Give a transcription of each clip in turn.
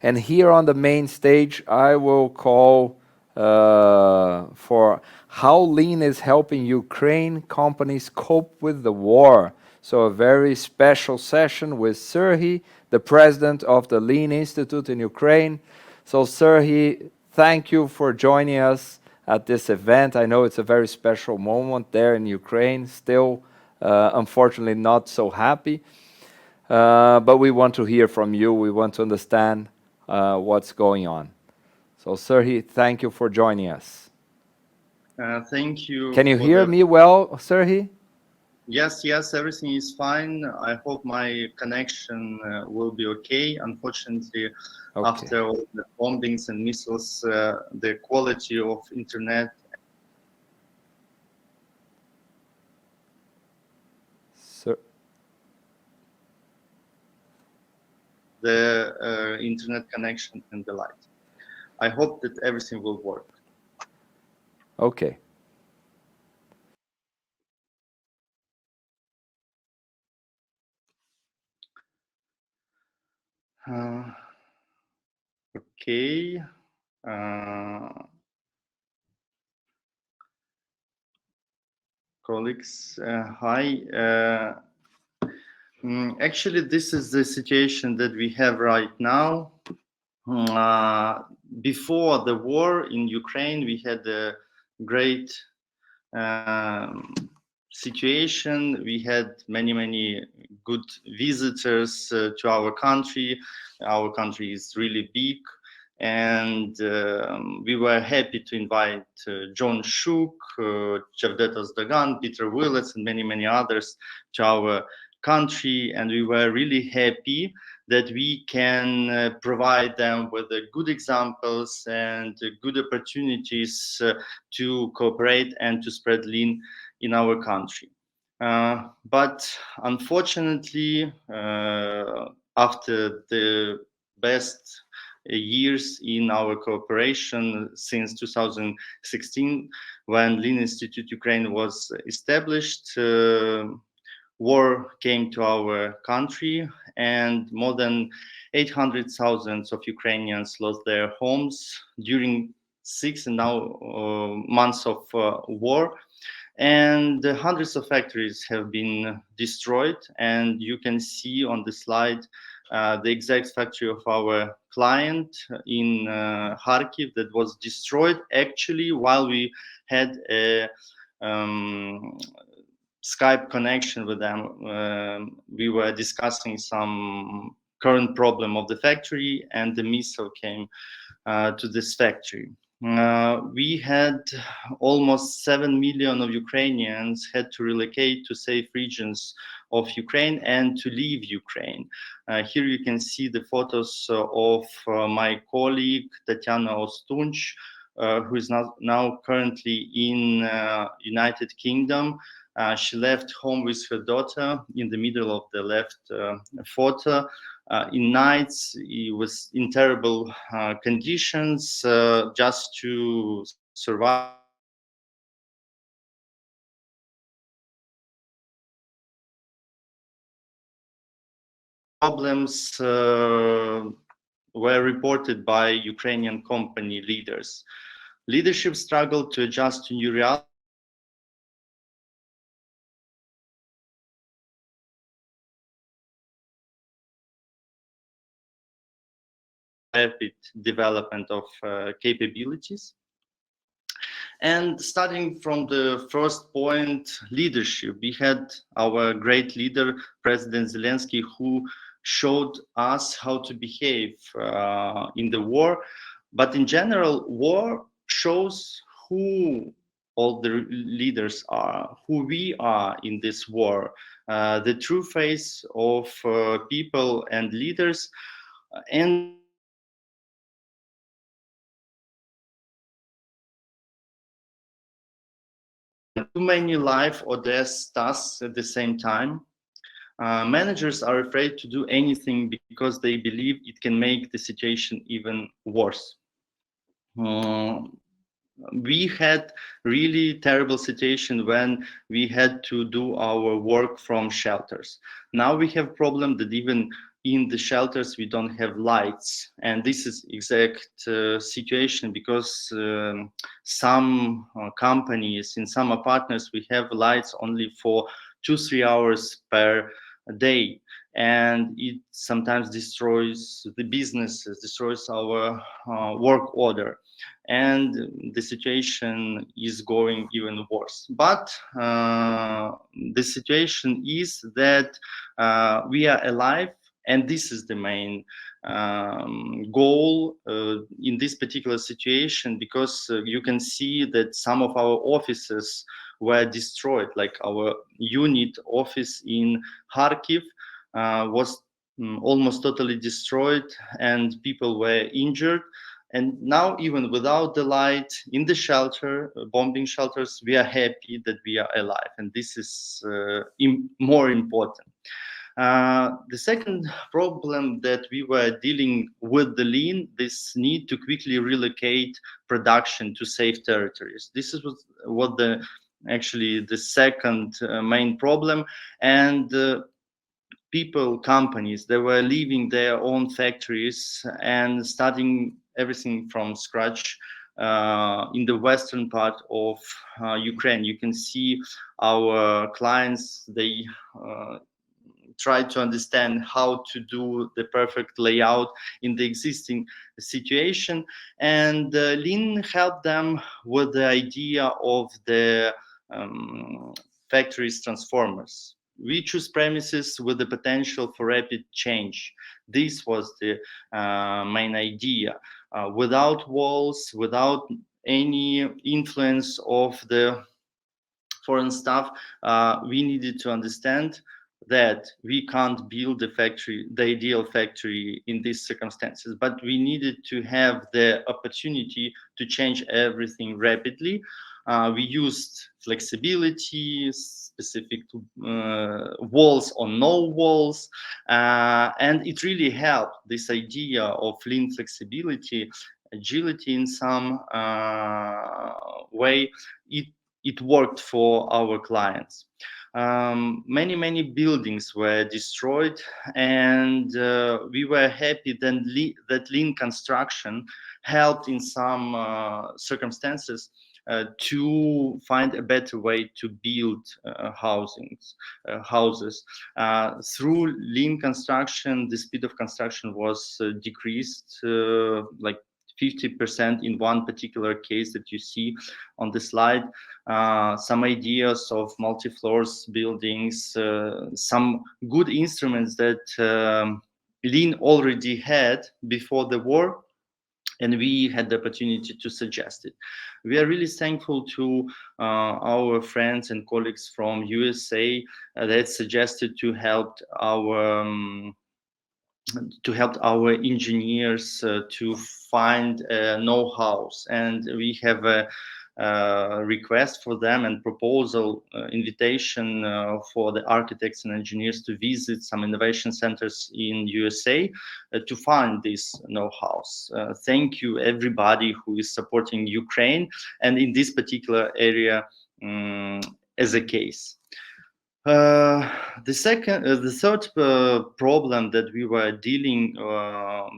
And here on the main stage, I will call for how Lean is helping Ukraine companies cope with the war. So a very special session with Serhiy, the president of the Lean Institute in Ukraine. So Serhiy, thank you for joining us at this event. I know it's a very special moment there in Ukraine, still unfortunately not so happy. But we want to hear from you. We want to understand what's going on. So Serhiy, thank you for joining us. Thank you. Can you hear me well, Serhiy? Yes, yes, everything is fine. I hope my connection will be okay. Unfortunately, after all the bombings and missiles, the quality of internet the internet connection and the light. I hope that everything will work. Okay. Okay. Colleagues, hi. Actually, this is the situation that we have right now. Before the war in Ukraine, we had a great situation. We had many good visitors to our country. Our country is really big, and we were happy to invite John Shook, Chavdetas Dagan, Peter Willets, and many others to our country, and we were really happy that we can provide them with good examples and good opportunities to cooperate and to spread Lean in our country. But unfortunately, after the best years in our cooperation since 2016, when Lean Institute Ukraine was established, war came to our country, and more than 800,000 of Ukrainians lost their homes during 6 and now months of war, and hundreds of factories have been destroyed. And you can see on the slide the exact factory of our client in Kharkiv that was destroyed actually while we had a Skype connection with them. We were discussing some current problem of the factory, and the missile came to this factory. We had almost 7 million of Ukrainians had to relocate to safe regions of Ukraine and to leave Ukraine. Here you can see the photos of my colleague Tatiana Ostunch, who is now currently in United Kingdom. She left home with her daughter in the middle of the left photo. In nights, it was in terrible conditions just to survive. Problems were reported by Ukrainian company leaders. Leadership struggled to adjust to new reality. Rapid development of capabilities. And starting from the first point, leadership, we had our great leader, President Zelensky, who showed us how to behave in the war. But in general, war shows who all the leaders are, who we are in this war, the true face of people and leaders. And too many life or death tasks at the same time. Managers are afraid to do anything because they believe it can make the situation even worse. We had really terrible situation when we had to do our work from shelters. Now we have problem that even in the shelters we don't have lights, and this is exact situation because some companies, in some apartments, we have lights only for 2-3 hours per day, and it sometimes destroys the businesses, destroys our work order, and the situation is going even worse. But the situation is that we are alive, and this is the main goal in this particular situation, because you can see that some of our offices were destroyed, like our unit office in Kharkiv was almost totally destroyed, and people were injured. And now, even without the light in the shelter, bombing shelters, we are happy that we are alive, and this is more important. The second problem that we were dealing with the lean, this need to quickly relocate production to safe territories. This is what the actually the second main problem. And people, companies, they were leaving their own factories and starting everything from scratch in the western part of Ukraine. You can see our clients, they try to understand how to do the perfect layout in the existing situation, and Lean helped them with the idea of the factories transformers. We choose premises with the potential for rapid change. This was the main idea. Without walls, without any influence of the foreign stuff, we needed to understand that we can't build the factory, the ideal factory in these circumstances, but we needed to have the opportunity to change everything rapidly. We used flexibility, specific to walls or no walls, and it really helped, this idea of lean flexibility, agility in some way. It worked for our clients. Many buildings were destroyed, and we were happy that lean construction helped in some circumstances to find a better way to build houses. Through lean construction, the speed of construction was decreased, like 50% in one particular case that you see on the slide. Some ideas of multi-floors buildings, some good instruments that Lean already had before the war, and we had the opportunity to suggest it. We are really thankful to our friends and colleagues from USA that suggested to help our engineers to find know-hows, and we have a request for them and proposal invitation for the architects and engineers to visit some innovation centers in USA to find these know-hows. Thank you everybody who is supporting Ukraine and in this particular area as a case. The third problem that we were dealing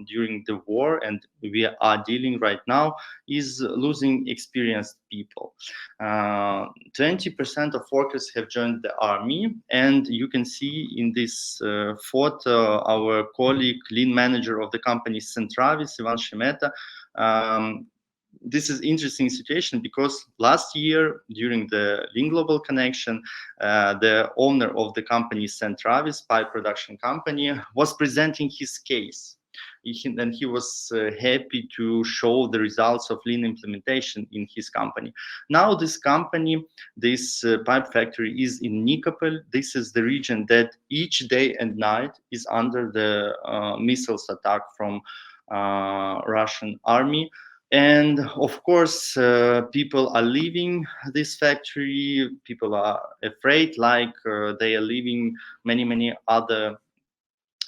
during the war, and we are dealing right now, is losing experienced people. 20% of workers have joined the army, and you can see in this photo our colleague, lean manager of the company Centravis, Ivan Shemeta. This is interesting situation because last year during the Lean Global Connection, the owner of the company Centravis pipe production company was presenting his case, and he was happy to show the results of lean implementation in his company. Now this company, this pipe factory is in Nikopol. This is the region that each day and night is under the missiles attack from Russian army. And of course, people are leaving this factory. People are afraid, like they are leaving many other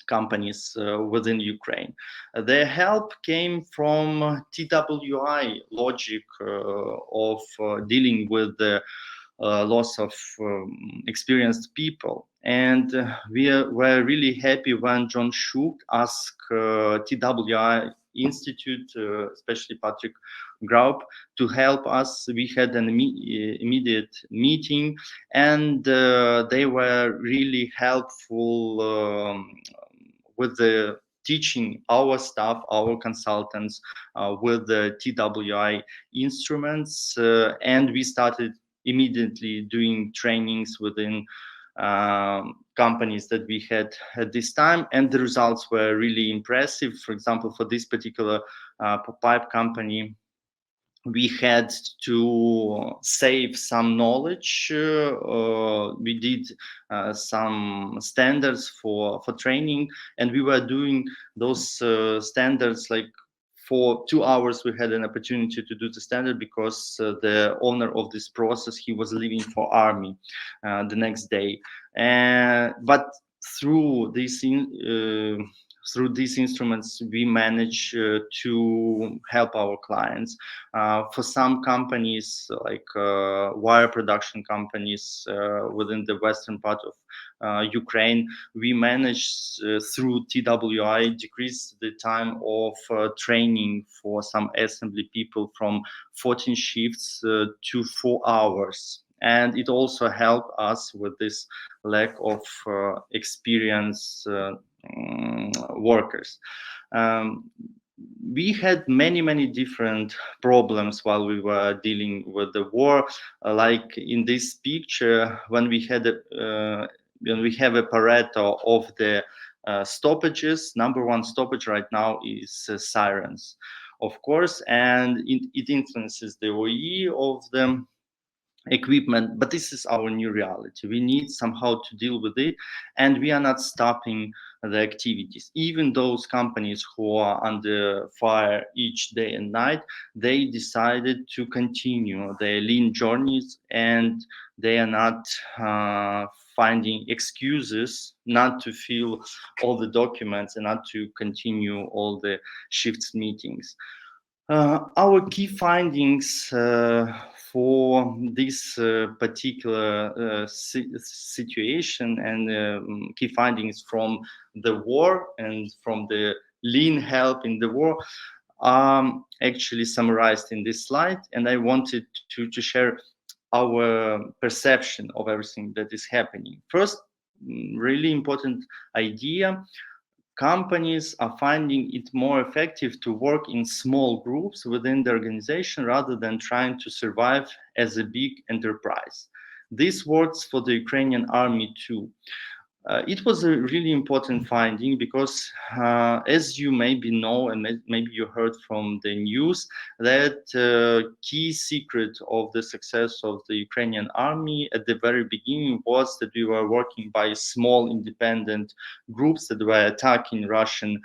companies within Ukraine. Their help came from TWI logic of dealing with the loss of experienced people. And we were really happy when John Shook asked TWI Institute, especially Patrick Graup, to help us. We had an immediate meeting, and they were really helpful with the teaching our staff, our consultants, with the TWI instruments, and we started immediately doing trainings within companies that we had at this time, and the results were really impressive. For example, for this particular pipe company, we had to save some knowledge. We did some standards for training, and we were doing those standards like for 2 hours. We had an opportunity to do the standard because the owner of this process, he was leaving for army the next day. But through these instruments, we manage to help our clients. For some companies, like wire production companies within the western part of Ukraine, we managed through TWI decrease the time of training for some assembly people from 14 shifts to 4 hours. And it also helped us with this lack of experience workers. We had many different problems while we were dealing with the war. Like in this picture, when we have a Pareto of the stoppages, number one stoppage right now is sirens, of course, and it influences the OE of the equipment. But this is our new reality. We need somehow to deal with it, and we are not stopping the activities. Even those companies who are under fire each day and night, they decided to continue their lean journeys, and they are not finding excuses not to fill all the documents and not to continue all the shifts meetings. Our key findings for this particular situation, and key findings from the war and from the lean help in the war, are actually summarized in this slide. And I wanted to share our perception of everything that is happening. First, really important idea: companies are finding it more effective to work in small groups within the organization rather than trying to survive as a big enterprise. This works for the Ukrainian army too. It was a really important finding because, as you maybe know, and maybe you heard from the news, that key secret of the success of the Ukrainian army at the very beginning was that we were working by small independent groups that were attacking Russian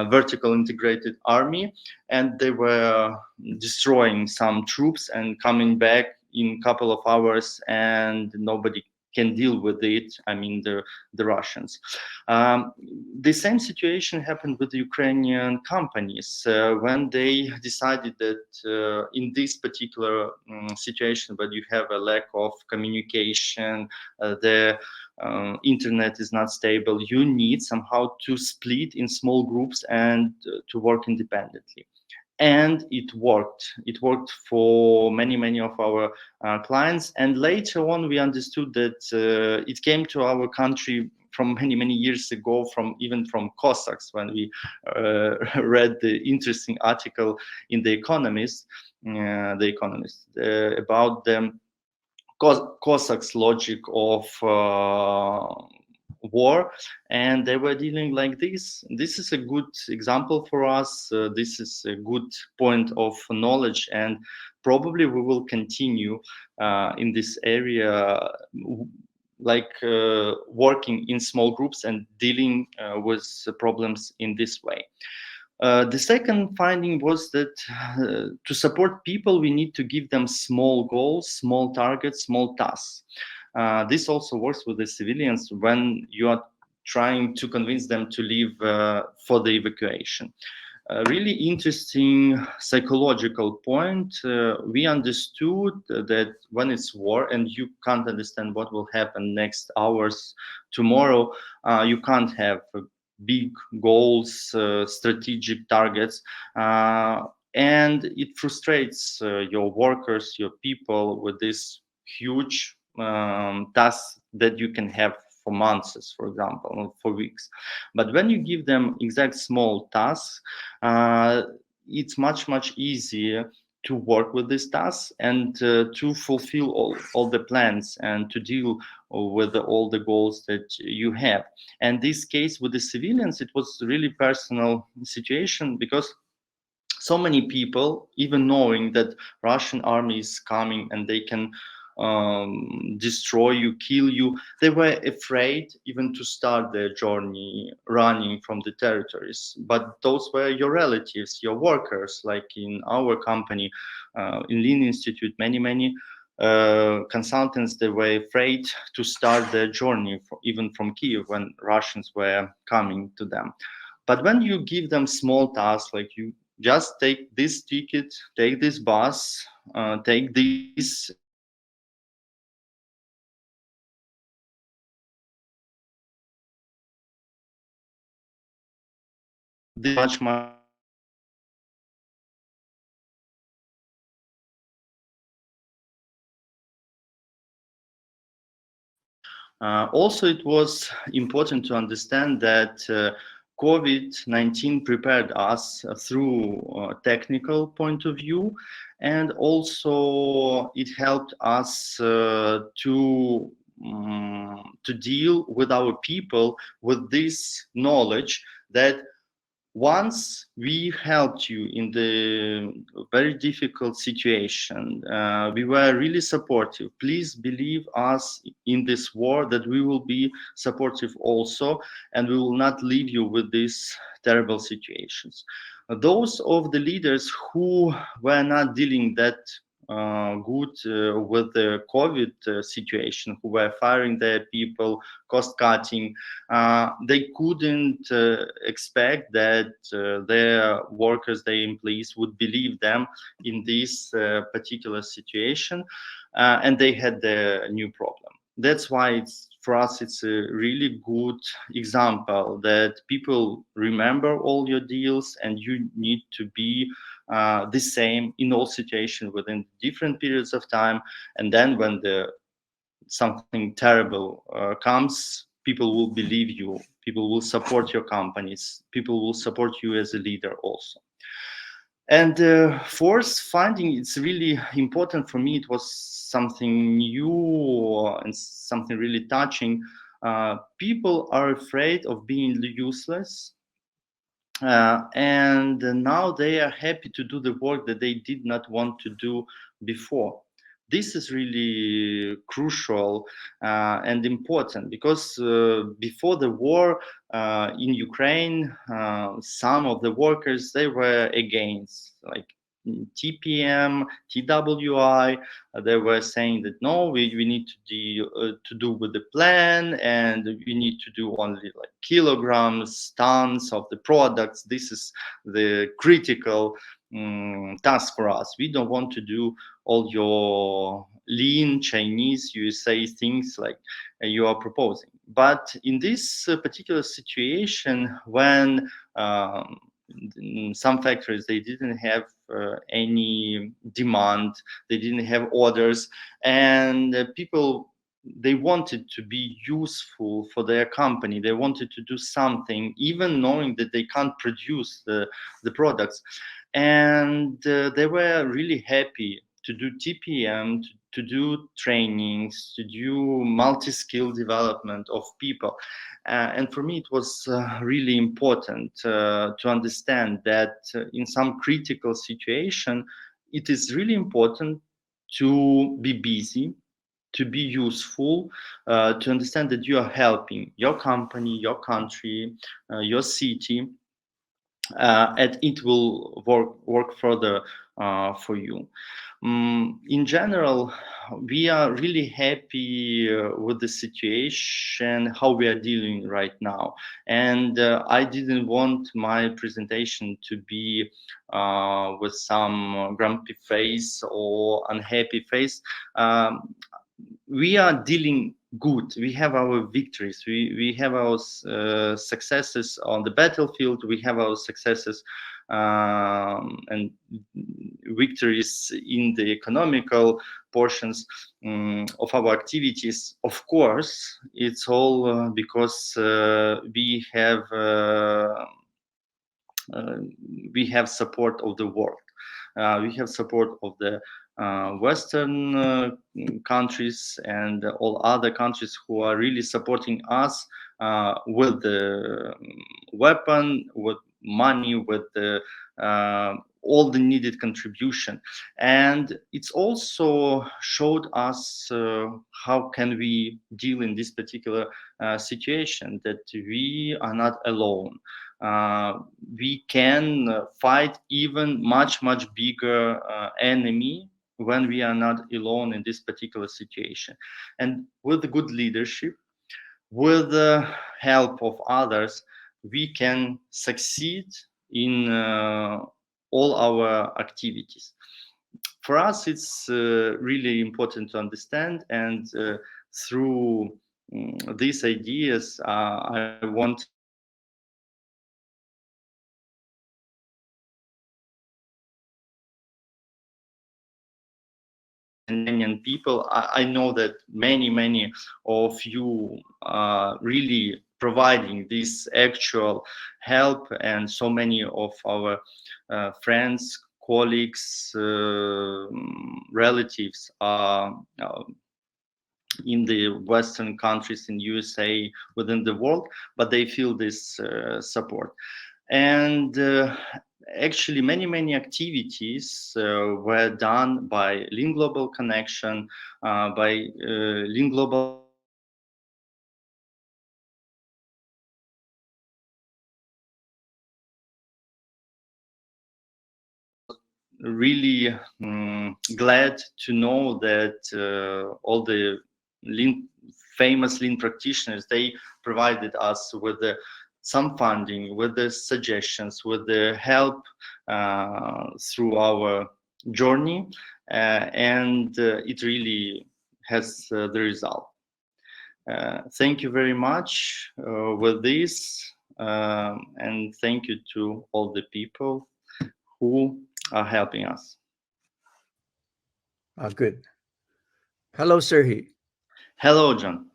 vertical integrated army, and they were destroying some troops and coming back in a couple of hours, and nobody can deal with it. I mean, the Russians. The same situation happened with the Ukrainian companies when they decided that in this particular situation, where you have a lack of communication, the internet is not stable, you need somehow to split in small groups and to work independently. And it worked. It worked for many of our clients. And later on, we understood that it came to our country from many years ago, even from Cossacks, when we read the interesting article in The Economist, about the Cossacks' logic of war, and they were dealing like this. This is a good example for us. This is a good point of knowledge, and probably we will continue in this area, like working in small groups and dealing with problems in this way. The second finding was that to support people, we need to give them small goals, small targets, small tasks. This also works with the civilians when you are trying to convince them to leave for the evacuation. a really interesting psychological point. We understood that when it's war and you can't understand what will happen next hours, tomorrow, you can't have big goals, strategic targets, and it frustrates your workers, your people with this huge tasks that you can have for months, for example, or for weeks. But when you give them exact small tasks, uh, it's much easier to work with these tasks and to fulfill all the plans and to deal with all the goals that you have. And this case with the civilians, it was really personal situation, because so many people, even knowing that Russian army is coming and they can destroy you, kill you, they were afraid even to start their journey running from the territories. But those were your relatives, your workers, like in our company, in Lean Institute, many consultants, they were afraid to start their journey, even from Kiev, when Russians were coming to them. But when you give them small tasks, like you just take this ticket, take this bus, take this much also, it was important to understand that COVID-19 prepared us through a technical point of view, and also it helped us to deal with our people with this knowledge that once we helped you in the very difficult situation, we were really supportive. Please believe us in this war that we will be supportive also, and we will not leave you with these terrible situations. Those of the leaders who were not dealing that good with the COVID situation, who were firing their people, cost cutting, they couldn't expect that their workers, their employees would believe them in this particular situation, and they had the new problem. That's why for us it's a really good example that people remember all your deals, and you need to be the same in all situations within different periods of time. And then when the something terrible comes, people will believe you, people will support your companies, people will support you as a leader also. And fourth finding, it's really important for me, it was something new and something really touching. People are afraid of being useless, and now they are happy to do the work that they did not want to do before. This is really crucial and important, because before the war in Ukraine, some of the workers, they were against, like TPM, TWI. They were saying that no, we need to do with the plan, and we need to do only like kilograms, tons of the products. This is the critical task for us. We don't want to do all your lean Chinese USA things like you are proposing. But in this particular situation, when in some factories they didn't have any demand, they didn't have orders, and people, they wanted to be useful for their company, they wanted to do something even knowing that they can't produce the products, and they were really happy to do TPM, to do trainings, to do multi-skill development of people. And for me, it was really important to understand that in some critical situation, it is really important to be busy, to be useful, to understand that you are helping your company, your country, your city, and it will work further for you. In general, we are really happy with the situation, how we are dealing right now. And I didn't want my presentation to be with some grumpy face or unhappy face. We are dealing good. We have our victories. We have our successes on the battlefield. We have our successes and victories in the economical portions of our activities. Of course, it's all because we have support of the world. We have support of the Western countries and all other countries who are really supporting us with the weapon, with money, with all the needed contribution. And it's also showed us how can we deal in this particular situation, that we are not alone. We can fight even much bigger enemy when we are not alone in this particular situation. And with good leadership, with the help of others, we can succeed in all our activities. For us, it's really important to understand, and through these ideas, I want Ukrainian people. I know that many of you are really providing this actual help, and so many of our friends, colleagues, relatives are in the Western countries, in USA, within the world, but they feel this support. And actually, many activities were done by Lean Global Connection, by Lean Global really glad to know that all the lean, famous lean practitioners, they provided us with some funding, with the suggestions, with the help through our journey, and it really has the result. Thank you very much with this, and thank you to all the people who are helping us. Good. Hello, Serhi. Hello, John.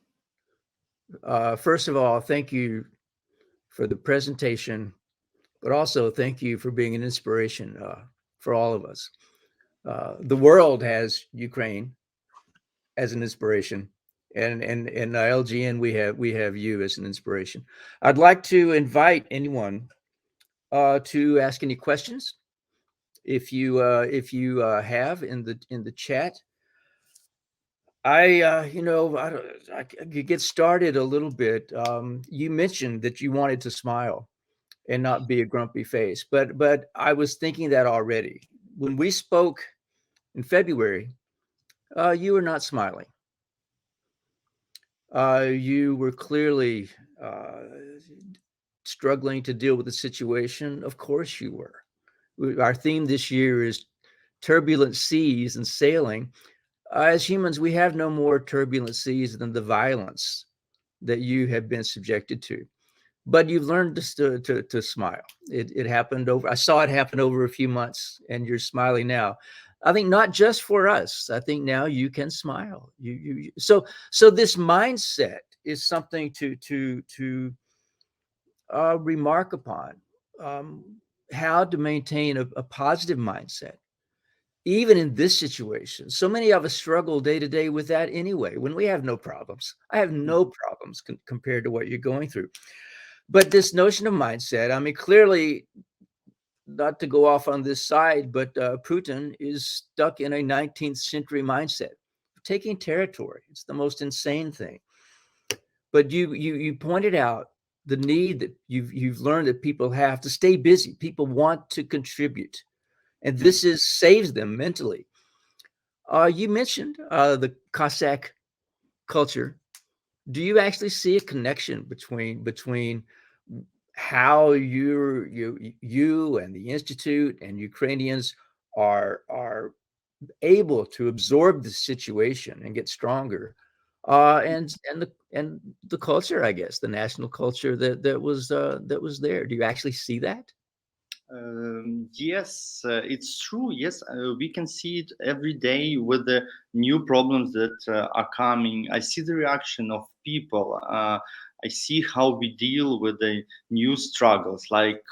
First of all, thank you for the presentation, but also thank you for being an inspiration for all of us. The world has Ukraine as an inspiration, and LGN we have you as an inspiration. I'd like to invite anyone to ask any questions if you have in the chat. I could get started a little bit. You mentioned that you wanted to smile and not be a grumpy face, but I was thinking that already when we spoke in February. You were not smiling. You were clearly struggling to deal with the situation. Of course, you were. Our theme this year is turbulent seas and sailing. As humans, we have no more turbulent seas than the violence that you have been subjected to. But you've learned to smile. It happened over. I saw it happen over a few months, and you're smiling now. I think not just for us. I think now you can smile. So this mindset is something to remark upon. How to maintain a positive mindset even in this situation. So many of us struggle day to day with that anyway, when we have no problems. I have no problems compared to what you're going through. But this notion of mindset, I mean, clearly, not to go off on this side, but Putin is stuck in a 19th century mindset, taking territory. It's the most insane thing. But you pointed out the need that you've learned that people have to stay busy. People want to contribute. and this is saves them mentally. You mentioned the Cossack culture. Do you actually see a connection between how you and the institute and Ukrainians are able to absorb the situation and get stronger, and the culture, I guess, the national culture that was there? Do you actually see that? Yes, it's true. Yes, we can see it every day with the new problems that are coming. I see the reaction of people. I see how we deal with the new struggles. Like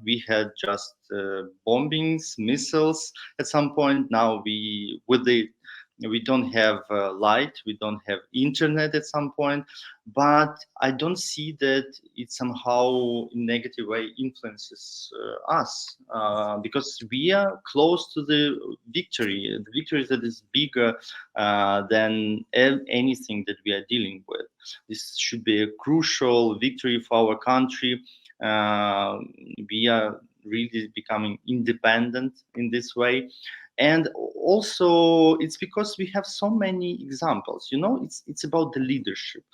we had just bombings, missiles at some point. Now we don't have light, we don't have internet at some point, but I don't see that it somehow in negative way influences us because we are close to the victory that is bigger than anything that we are dealing with. This should be a crucial victory for our country. uh, we are really becoming independent in this way, and also it's because we have so many examples. It's about the leadership.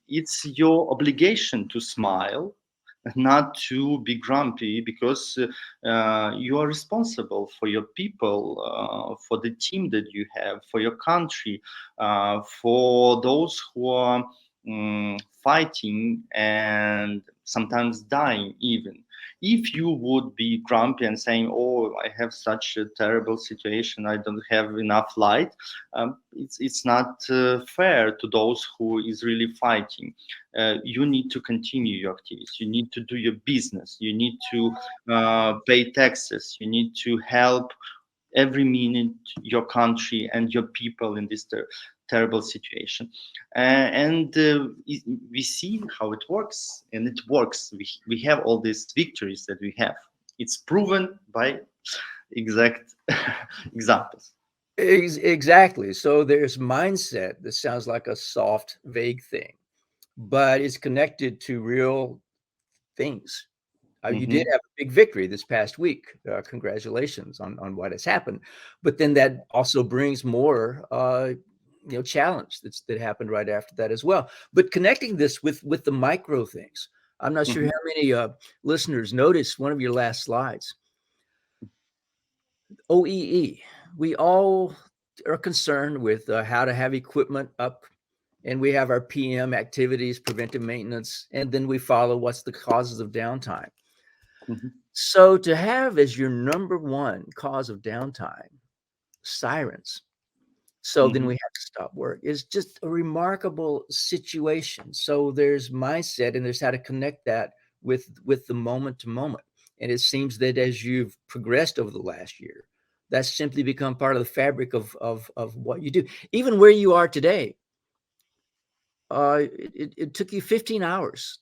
It's your obligation to smile, not to be grumpy, because you are responsible for your people, for the team that you have, for your country, for those who are fighting and sometimes dying even. If you would be grumpy and saying, "Oh, I have such a terrible situation, I don't have enough light," it's not fair to those who is really fighting. You need to continue your activities. You need to do your business. You need to pay taxes. You need to help every minute your country and your people in this terrible situation. We see how it works, and it works. We have all these victories that we have. It's proven by exact examples. Exactly. So there's mindset that sounds like a soft, vague thing, but it's connected to real things. You did Hmm. have a big victory this past week. Congratulations on what has happened. But then that also brings more, challenge that happened right after that as well. But connecting this with the micro things, I'm not sure Hmm. how many listeners noticed one of your last slides. OEE. We all are concerned with how to have equipment up, and we have our PM activities, preventive maintenance, and then we follow what's the causes of downtime. Hmm. So to have as your number one cause of downtime sirens, so then Hmm. we have to stop work, is just a remarkable situation. So there's mindset, and there's how to connect that with the moment to moment. And it seems that as you've progressed over the last year, that's simply become part of the fabric of what you do. Even where you are today, it took you 15 hours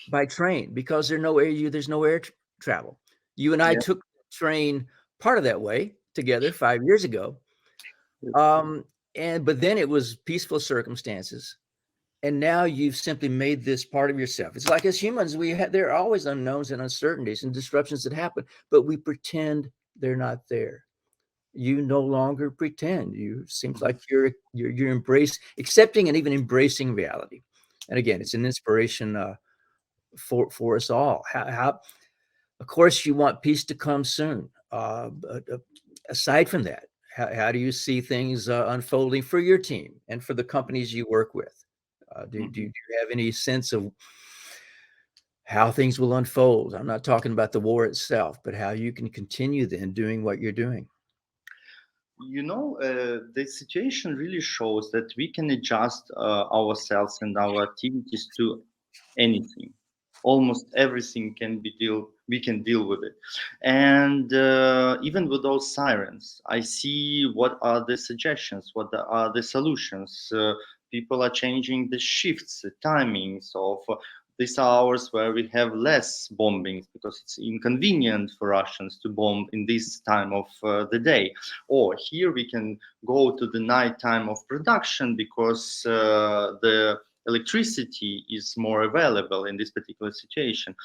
by train because there's no air travel. You and I Yeah. took the train part of that way together 5 years ago. Um, but then it was peaceful circumstances. And now you've simply made this part of yourself. It's like as humans, there are always unknowns and uncertainties and disruptions that happen, but we pretend they're not there. You no longer pretend. You seems Mhm. like you're accepting and even embracing reality. And again, it's an inspiration for us all. How of course you want peace to come soon. But aside from that, how do you see things unfolding for your team and for the companies you work with? Do Mhm. you have any sense of how things will unfold? I'm not talking about the war itself, but how you can continue then doing what you're doing. The situation really shows that we can adjust ourselves and our activities to anything. Almost everything we can deal with it. And even with those sirens, I see what are the suggestions, what are the solutions. People are changing the shifts, the timings of these hours where we have less bombings because it's inconvenient for Russians to bomb in this time of the day. Or here we can go to the night time of production because the electricity is more available in this particular situation.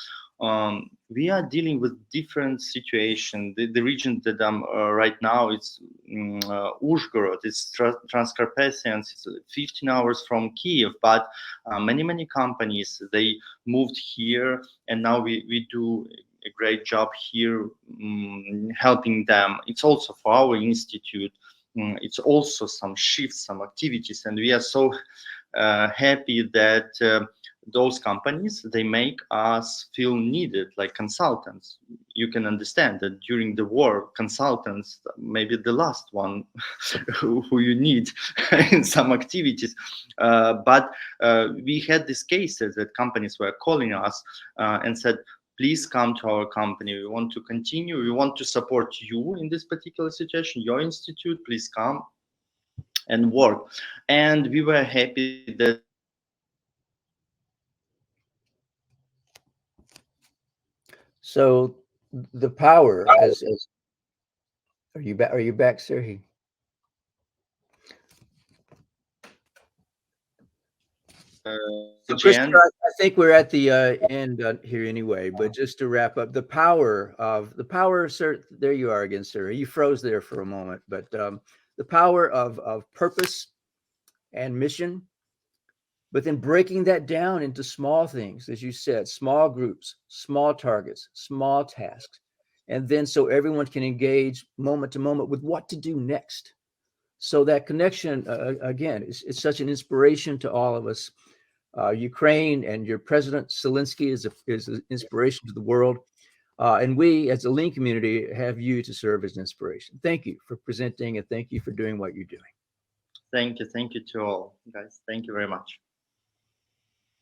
We are dealing with different situation. The region that I'm right now is Uzhgorod. It's Transcarpathian. It's 15 hours from Kiev, but many companies, they moved here, and now we do a great job here, helping them. It's also for our institute. It's also some shifts, some activities, and we are so happy that those companies, they make us feel needed like consultants. You can understand that during the war, consultants maybe the last one who you need in some activities. But we had these cases that companies were calling us and said, please come to our company. We want to continue. We want to support you in this particular situation, your institute. Please come and work. And we were happy that So the power, as are you back? Are you back, Serhii? So Christopher, I think we're at the end here anyway. But just to wrap up, the power, sir. There you are again, sir. You froze there for a moment, but the power of purpose and mission. But then breaking that down into small things, as you said, small groups, small targets, small tasks, and then so everyone can engage moment to moment with what to do next. So that connection, again, is such an inspiration to all of us. Ukraine and your president, Zelensky, is an inspiration to the world. And we, as a Lean community, have you to serve as an inspiration. Thank you for presenting, and thank you for doing what you're doing. Thank you to all, guys. Thank you very much.